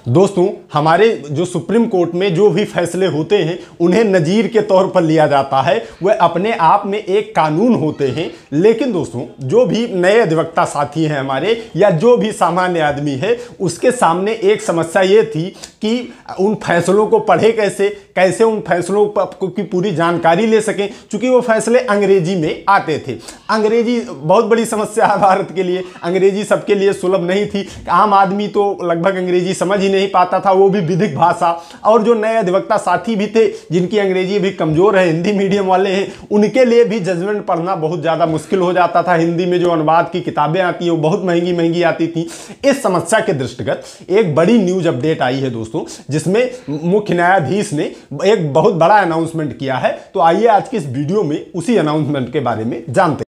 दोस्तों, हमारे जो सुप्रीम कोर्ट में जो भी फैसले होते हैं उन्हें नज़ीर के तौर पर लिया जाता है, वह अपने आप में एक कानून होते हैं। लेकिन दोस्तों, जो भी नए अधिवक्ता साथी हैं हमारे या जो भी सामान्य आदमी है, उसके सामने एक समस्या ये थी कि उन फैसलों को पढ़े कैसे उन फैसलों की पूरी जानकारी ले सकें, चूंकि वो फैसले अंग्रेजी में आते थे। अंग्रेजी बहुत बड़ी समस्या है भारत के लिए, अंग्रेजी सबके लिए सुलभ नहीं थी। आम आदमी तो लगभग अंग्रेजी समझ ही नहीं पाता था, वो भी विधिक भाषा। और जो नए अधिवक्ता साथी भी थे जिनकी अंग्रेजी भी कमजोर है, हिंदी मीडियम वाले हैं, उनके लिए भी जजमेंट पढ़ना बहुत ज़्यादा मुश्किल हो जाता था। हिंदी में जो अनुवाद की किताबें आती हैं वो बहुत महंगी महंगी आती थी। इस समस्या के दृष्टिगत एक बड़ी न्यूज अपडेट आई है दोस्तों, जिसमें मुख्य न्यायाधीश ने एक बहुत बड़ा अनाउंसमेंट किया है। तो आइए आज के इस वीडियो में उसी अनाउंसमेंट के बारे में जानते हैं।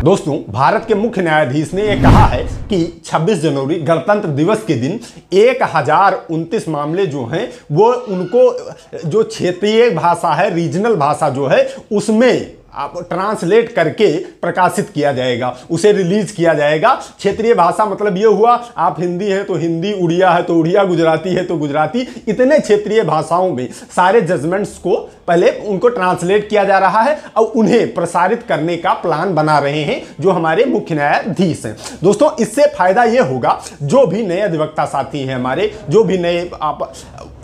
दोस्तों, भारत के मुख्य न्यायाधीश ने यह कहा है कि 26 जनवरी गणतंत्र दिवस के दिन 1029 मामले जो हैं वो उनको जो क्षेत्रीय भाषा है, रीजनल भाषा जो है, उसमें आप ट्रांसलेट करके प्रकाशित किया जाएगा, उसे रिलीज किया जाएगा। क्षेत्रीय भाषा मतलब ये हुआ, आप हिंदी हैं तो हिंदी, उड़िया है तो उड़िया, गुजराती है तो गुजराती, इतने क्षेत्रीय भाषाओं में सारे जजमेंट्स को पहले उनको ट्रांसलेट किया जा रहा है और उन्हें प्रसारित करने का प्लान बना रहे हैं जो हमारे मुख्य न्यायाधीश हैं। दोस्तों, इससे फायदा ये होगा, जो भी नए अधिवक्ता साथी हैं हमारे, जो भी नए आप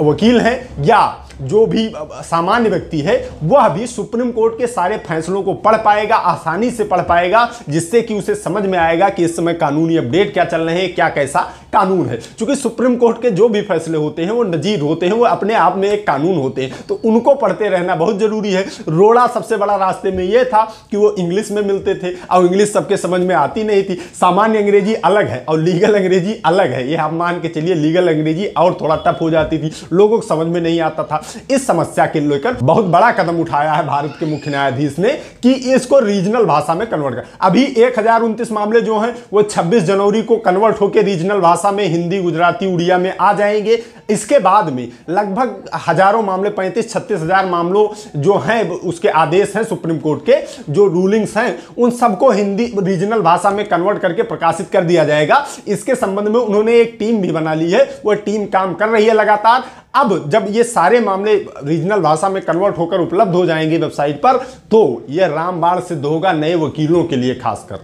वकील हैं या जो भी सामान्य व्यक्ति है, वह भी सुप्रीम कोर्ट के सारे फैसलों को पढ़ पाएगा, आसानी से पढ़ पाएगा, जिससे कि उसे समझ में आएगा कि इस समय कानूनी अपडेट क्या चल रहे हैं, क्या कैसा कानून है। क्योंकि सुप्रीम कोर्ट के जो भी फैसले होते हैं वो नजीर होते हैं, वो अपने आप में एक कानून होते हैं, तो उनको पढ़ते रहना बहुत जरूरी है। रोड़ा सबसे बड़ा रास्ते में यह था कि वो इंग्लिश में मिलते थे और इंग्लिश सबके समझ में आती नहीं थी। सामान्य अंग्रेजी अलग है और लीगल अंग्रेजी अलग है, ये आप मान के चलिए। लीगल अंग्रेजी और थोड़ा टफ हो जाती थी, लोगों को समझ में नहीं आता था। इस समस्या के लेकर बहुत बड़ा कदम उठाया है भारत के मुख्य न्यायाधीश ने कि इसको रीजनल भाषा में कन्वर्ट कर। अभी 1029 मामले जो हैं वो 26 जनवरी को कन्वर्ट होकर रीजनल भाषा में, हिंदी, गुजराती, उड़िया में आ जाएंगे। इसके बाद में लगभग हजारों मामले, 35-36 हजार मामलों जो हैं, उसके आदेश हैं सुप्रीम कोर्ट के, जो रूलिंग्स हैं, उन सबको हिंदी रीजनल भाषा में कन्वर्ट करके प्रकाशित कर दिया जाएगा। इसके संबंध में उन्होंने एक टीम भी बना ली है, वो टीम काम कर रही है लगातार। अब जब ये सारे मामले रीजनल भाषा में कन्वर्ट होकर उपलब्ध हो जाएंगे वेबसाइट पर, तो ये रामबाण सिद्ध होगा नए वकीलों के लिए खासकर,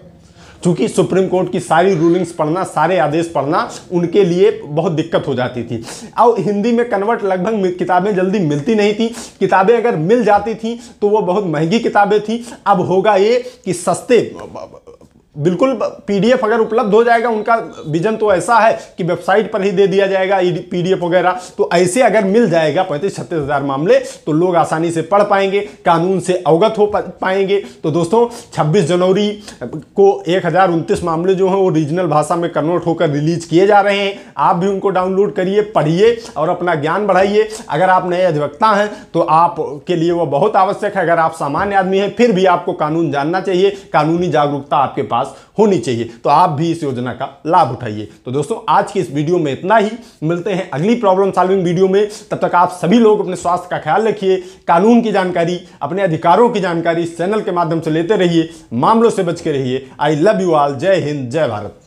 क्योंकि सुप्रीम कोर्ट की सारी रूलिंग्स पढ़ना, सारे आदेश पढ़ना उनके लिए बहुत दिक्कत हो जाती थी। और हिंदी में कन्वर्ट लगभग किताबें जल्दी मिलती नहीं थी, किताबें अगर मिल जाती थी तो वो बहुत महंगी किताबें थी। अब होगा ये कि सस्ते, बिल्कुल पीडीएफ अगर उपलब्ध हो जाएगा, उनका विजन तो ऐसा है कि वेबसाइट पर ही दे दिया जाएगा पीडीएफ वगैरह, तो ऐसे अगर मिल जाएगा 35-36 हजार मामले, तो लोग आसानी से पढ़ पाएंगे, कानून से अवगत हो पाएंगे। तो दोस्तों, 26 जनवरी को 1029 मामले जो हैं वो रीजनल भाषा में कन्वर्ट होकर रिलीज किए जा रहे हैं। आप भी उनको डाउनलोड करिए, पढ़िए और अपना ज्ञान बढ़ाइए। अगर आप नए अधिवक्ता हैं तो आपके लिए वो बहुत आवश्यक है। अगर आप सामान्य आदमी हैं फिर भी आपको कानून जानना चाहिए, कानूनी जागरूकता आपके पास होनी चाहिए, तो आप भी इस योजना का लाभ उठाइए। तो दोस्तों, आज की इस वीडियो में इतना ही। मिलते हैं अगली प्रॉब्लम सॉल्विंग वीडियो में। तब तक आप सभी लोग अपने स्वास्थ्य का ख्याल रखिए, कानून की जानकारी, अपने अधिकारों की जानकारी इस चैनल के माध्यम से लेते रहिए, मामलों से बच के रहिए। I love you all. जय हिंद, जय भारत।